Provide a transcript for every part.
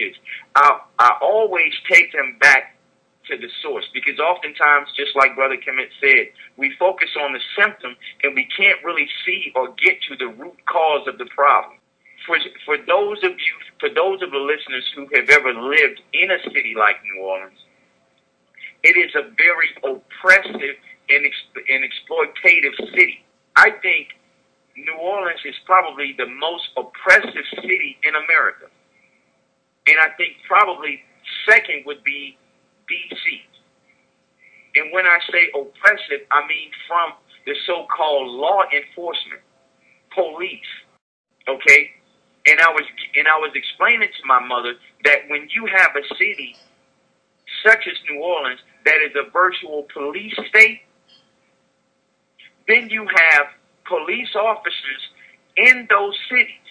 this. I always take them back to the source, because oftentimes, just like Brother Kemet said, we focus on the symptom and we can't really see or get to the root cause of the problem. For those of the listeners who have ever lived in a city like New Orleans, it is a very oppressive and exploitative city. I think New Orleans is probably the most oppressive city in America. And I think probably second would be D.C. And when I say oppressive, I mean from the so-called law enforcement, police, okay? And I was explaining to my mother that when you have a city such as New Orleans that is a virtual police state, then you have police officers in those cities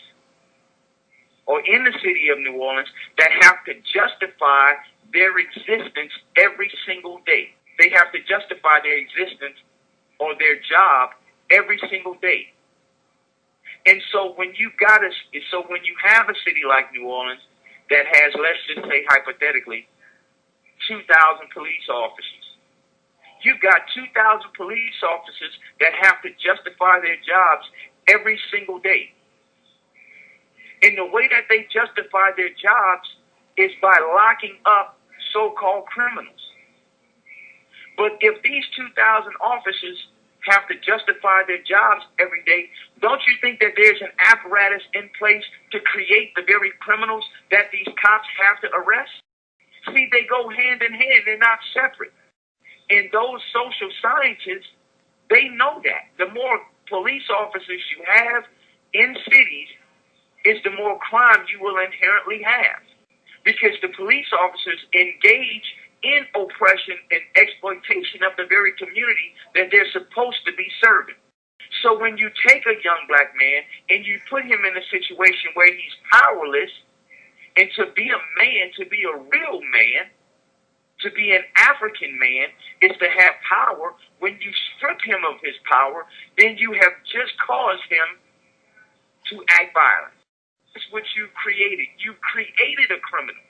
or in the city of New Orleans that have to justify their existence every single day. They have to justify their existence or their job every single day. And so when you have a city like New Orleans that has, let's just say hypothetically, 2,000 police officers, you've got 2,000 police officers that have to justify their jobs every single day. And the way that they justify their jobs is by locking up so-called criminals. But if these 2,000 officers have to justify their jobs every day, don't you think that there's an apparatus in place to create the very criminals that these cops have to arrest? See, they go hand in hand. They're not separate. And those social scientists, they know that. The more police officers you have in cities is the more crime you will inherently have. Because the police officers engage in oppression and exploitation of the very community that they're supposed to be serving. So when you take a young black man and you put him in a situation where he's powerless, and to be a man, to be a real man, to be an African man, is to have power. When you strip him of his power, then you have just caused him to act violent. That's what you created. You created a criminal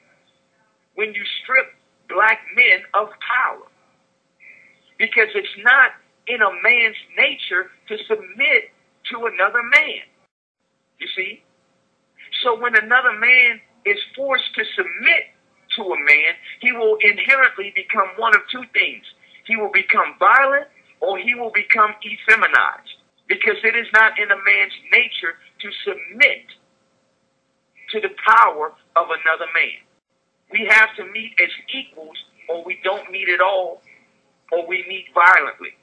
when you strip black men of power. Because it's not in a man's nature to submit to another man. You see? So when another man is forced to submit to a man, he will inherently become one of two things. He will become violent or he will become effeminized. Because it is not in a man's nature to submit to the power of another man. We have to meet as equals, or we don't meet at all, or we meet violently.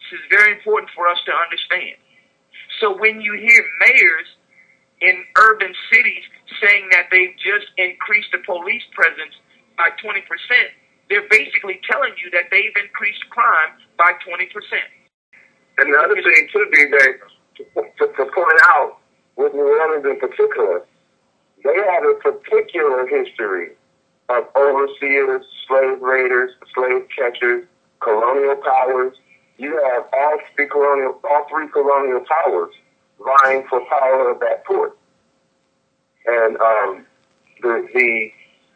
This is very important for us to understand. So when you hear mayors in urban cities saying that they've just increased the police presence by 20%, they're basically telling you that they've increased crime by 20%. And the other thing, too, DJ, to point out, with New Orleans in particular, they have a particular history of overseers, slave raiders, slave catchers, colonial powers. You have all three colonial powers vying for power of that port. And the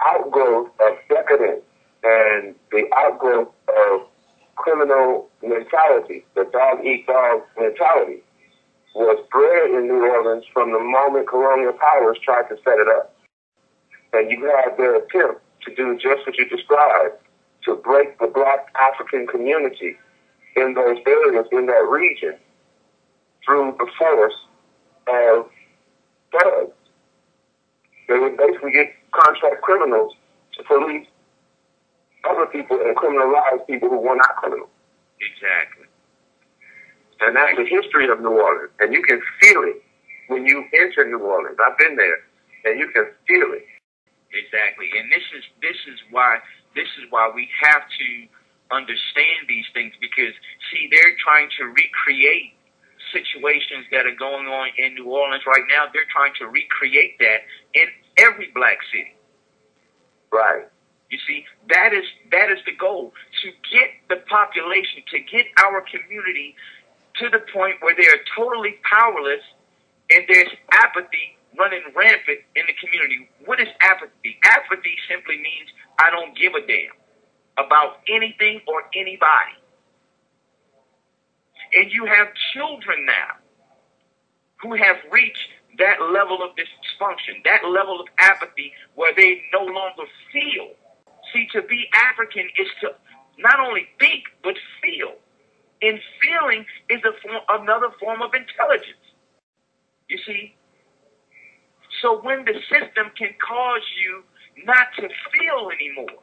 outgrowth of decadence and the outgrowth of criminal mentality, the dog-eat-dog mentality, was bred in New Orleans from the moment colonial powers tried to set it up. And you had their attempt to do just what you described, to break the black African community in those areas, in that region, through the force of thugs. They would basically get contract criminals to police other people and criminalize people who were not criminals. Exactly. And that's the history of New Orleans. And you can feel it when you enter New Orleans. I've been there, and you can feel it. Exactly. And this is why we have to understand these things, because see, they're trying to recreate situations that are going on in New Orleans right now. They're trying to recreate that in every black city. Right. You see, that is the goal, to get the population, to get our community to the point where they are totally powerless and there's apathy running rampant in the community. What is apathy? apathy simply means I don't give a damn about anything or anybody. And you have children now who have reached that level of dysfunction, that level of apathy where they no longer feel. See, to be African is to not only think, but feel. And feeling is another form of intelligence. You see? So when the system can cause you not to feel anymore,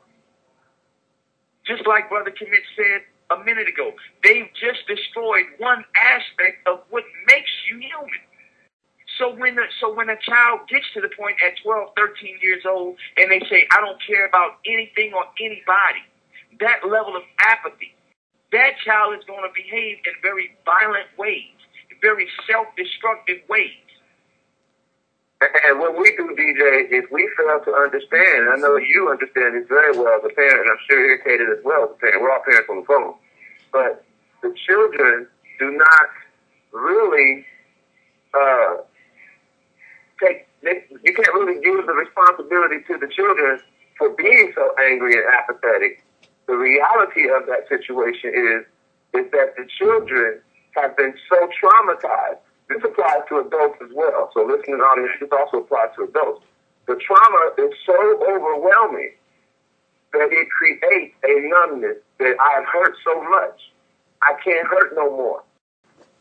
just like Brother Commit said a minute ago, they've just destroyed one aspect of what makes you human. So when a child gets to the point at 12, 13 years old, and they say, I don't care about anything or anybody, that level of apathy, that child is going to behave in very violent ways, very self-destructive ways. And what we do, DJ, is we fail to understand, and I know you understand this very well as a parent, and I'm sure irritated as well as a parent. We're all parents on the phone. But the children do not really you can't really give the responsibility to the children for being so angry and apathetic. The reality of that situation is that the children have been so traumatized. This applies to adults as well. So listening audience, this also applies to adults. The trauma is so overwhelming that it creates a numbness that I've hurt so much. I can't hurt no more.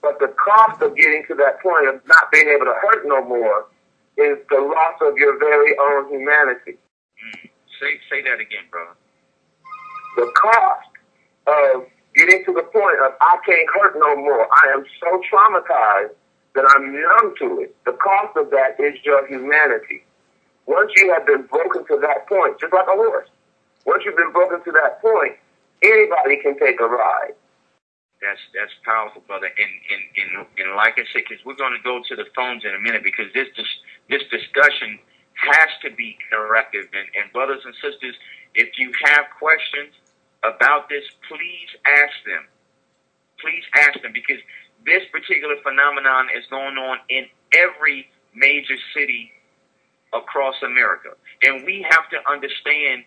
But the cost of getting to that point of not being able to hurt no more is the loss of your very own humanity. Say that again, bro. The cost of getting to the point of I can't hurt no more. I am so traumatized that I'm numb to it. The cost of that is your humanity. Once you have been broken to that point, just like a horse, once you've been broken to that point, anybody can take a ride. That's powerful, brother. And like I said, because we're going to go to the phones in a minute, because this discussion has to be interactive. And brothers and sisters, if you have questions about this, please ask them. Please ask them, because this particular phenomenon is going on in every major city across America. And we have to understand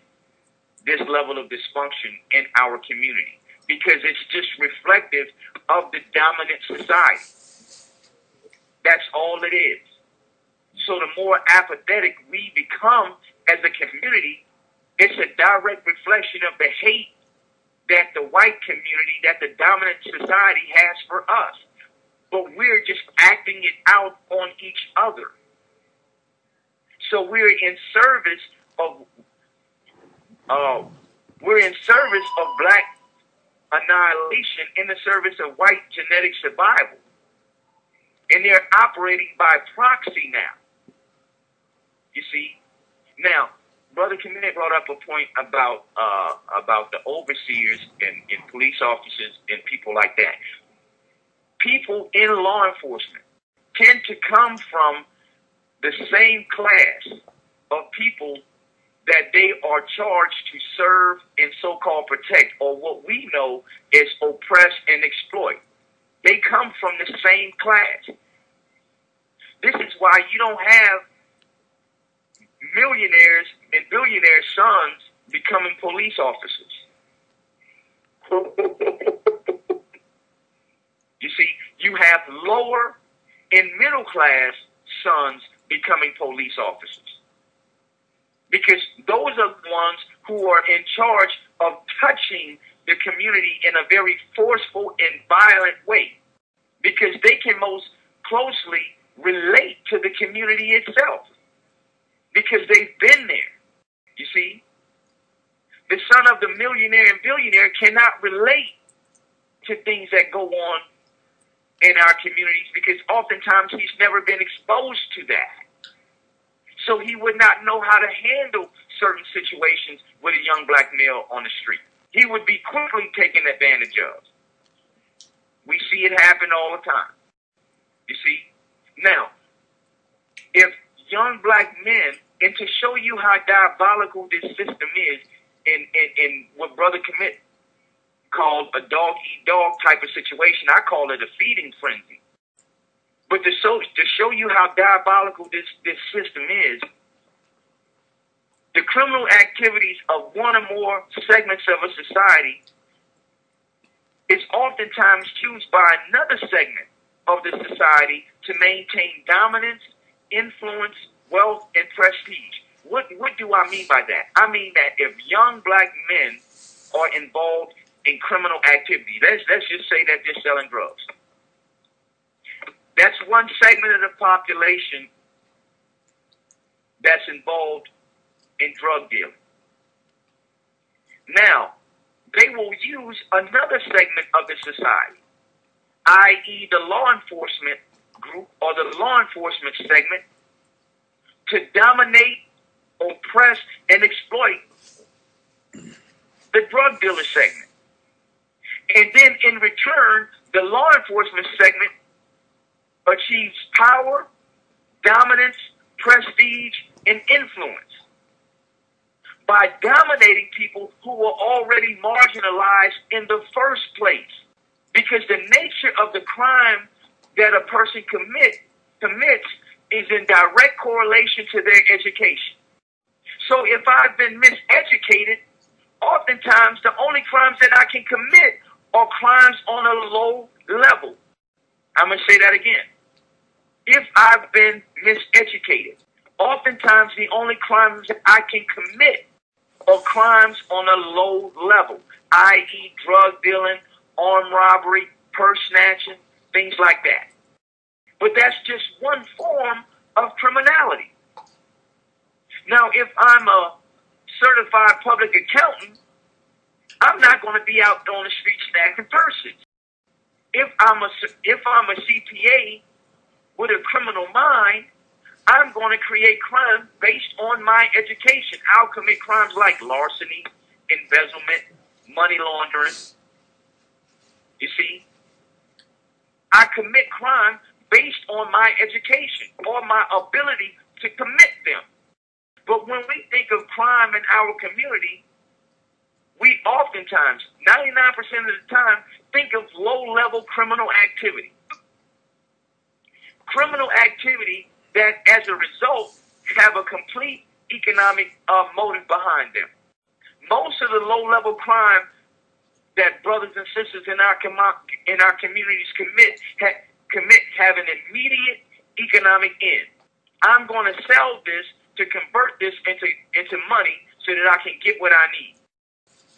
this level of dysfunction in our community, because it's just reflective of the dominant society. That's all it is. So the more apathetic we become as a community, it's a direct reflection of the hate that the white community, that the dominant society has for us. But we're just acting it out on each other. So we're in service of black annihilation in the service of white genetic survival. And they're operating by proxy now. You see? Now, Brother Kamene brought up a point about the overseers and police officers and people like that. People in law enforcement tend to come from the same class of people that they are charged to serve and so-called protect, or what we know is oppress and exploit. They come from the same class. This is why you don't have millionaires and billionaire sons becoming police officers. You see, you have lower and middle class sons becoming police officers, because those are the ones who are in charge of touching the community in a very forceful and violent way, because they can most closely relate to the community itself, because they've been there. You see, the son of the millionaire and billionaire cannot relate to things that go on in our communities, because oftentimes he's never been exposed to that. So he would not know how to handle certain situations with a young black male on the street. He would be quickly taken advantage of. We see it happen all the time. You see? Now, if young black men, and to show you how diabolical this system is, in what Brother Commit called a dog-eat-dog type of situation, I call it a feeding frenzy. But to show you how diabolical this system is, the criminal activities of one or more segments of a society is oftentimes used by another segment of the society to maintain dominance, influence, wealth, and prestige. What do I mean by that? I mean that if young black men are involved in criminal activity, let's just say that they're selling drugs. That's one segment of the population that's involved in drug dealing. Now, they will use another segment of the society, i.e. the law enforcement group or the law enforcement segment, to dominate, oppress, and exploit the drug dealer segment. And then in return, the law enforcement segment achieves power, dominance, prestige, and influence by dominating people who were already marginalized in the first place. Because the nature of the crime that a person commits is in direct correlation to their education. So if I've been miseducated, oftentimes the only crimes that I can commit are crimes on a low level. I'm going to say that again. If I've been miseducated, oftentimes the only crimes that I can commit are crimes on a low level, i.e. drug dealing, armed robbery, purse snatching, things like that. But that's just one form of criminality. Now, if I'm a certified public accountant, I'm not going to be out on the street snatching purses. If I'm a CPA with a criminal mind, I'm going to create crime based on my education. I'll commit crimes like larceny, embezzlement, money laundering. You see? I commit crime based on my education or my ability to commit them. But when we think of crime in our community, we oftentimes, 99% of the time, think of low-level criminal activity. Criminal activity that, as a result, have a complete economic motive behind them. Most of the low-level crime that brothers and sisters in our communities commit have an immediate economic end. I'm going to sell this to convert this into money so that I can get what I need.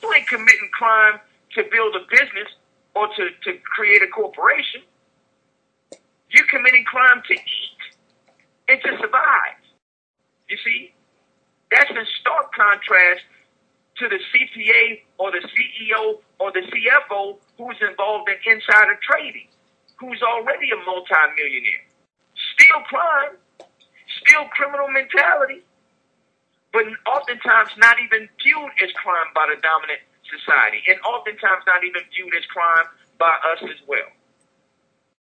You ain't committing crime to build a business or to create a corporation. You're committing crime to eat and to survive. You see? That's in stark contrast to the CPA or the CEO or the CFO who's involved in insider trading, who's already a multimillionaire. Still crime, still criminal mentality, but oftentimes not even viewed as crime by the dominant society, and oftentimes not even viewed as crime by us as well.